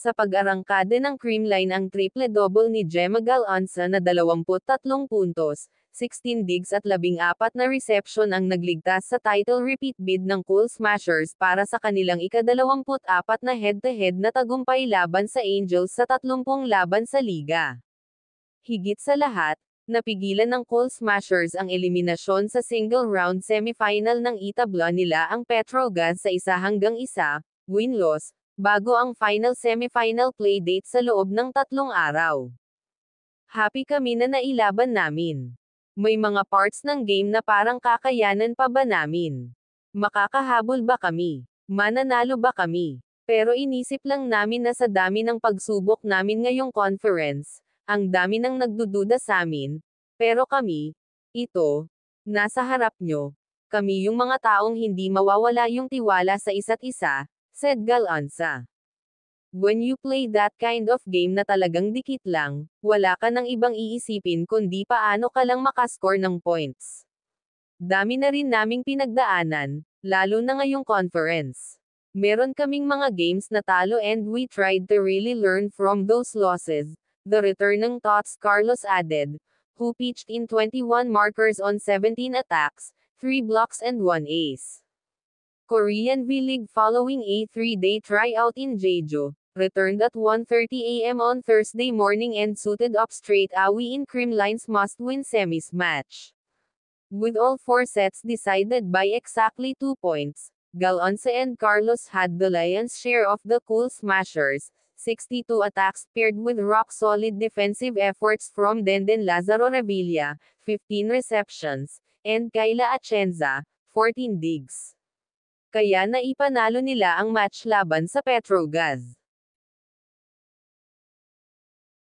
Sa pag-arangkada ng Creamline ang triple-double ni Gemma Galonza na 23 puntos, 16 digs at 14 na reception ang nagligtas sa title repeat bid ng Cool Smashers para sa kanilang ika-24 na head-to-head na tagumpay laban sa Angels sa 30 laban sa liga. Higit sa lahat, napigilan ng Cool Smashers ang eliminasyon sa single-round semifinal ng itabla nila ang Petrogas sa 1-1, win-loss, bago ang final semifinal playdate sa loob ng 3 araw. Happy kami na nailaban namin. May mga parts ng game na parang kakayanan pa ba namin? Makakahabol ba kami? Mananalo ba kami? Pero inisip lang namin na sa dami ng pagsubok namin ngayong conference, ang dami ng nagdududa sa amin, pero kami, nasa harap nyo, kami yung mga taong hindi mawawala yung tiwala sa isa't isa, said Galonza. When you play that kind of game na talagang dikit lang, wala ka nang ibang iisipin kundi paano ka lang makascore ng points. Dami na rin naming pinagdaanan, lalo na ngayong conference. Meron kaming mga games na talo and we tried to really learn from those losses, the returning thoughts Carlos added, who pitched in 21 markers on 17 attacks, 3 blocks and 1 ace. Korean V-League following a 3-day tryout in Jeju, returned at 1:30 a.m. on Thursday morning and suited up straight away in Creamline's must-win semis match. With all 4 sets decided by exactly 2 points, Galonza and Carlos had the lion's share of the Cool Smashers, 62 attacks paired with rock-solid defensive efforts from Denden Lazaro Revilla, 15 receptions, and Kayla Atienza, 14 digs. Kaya naipanalo nila ang match laban sa Petrogas.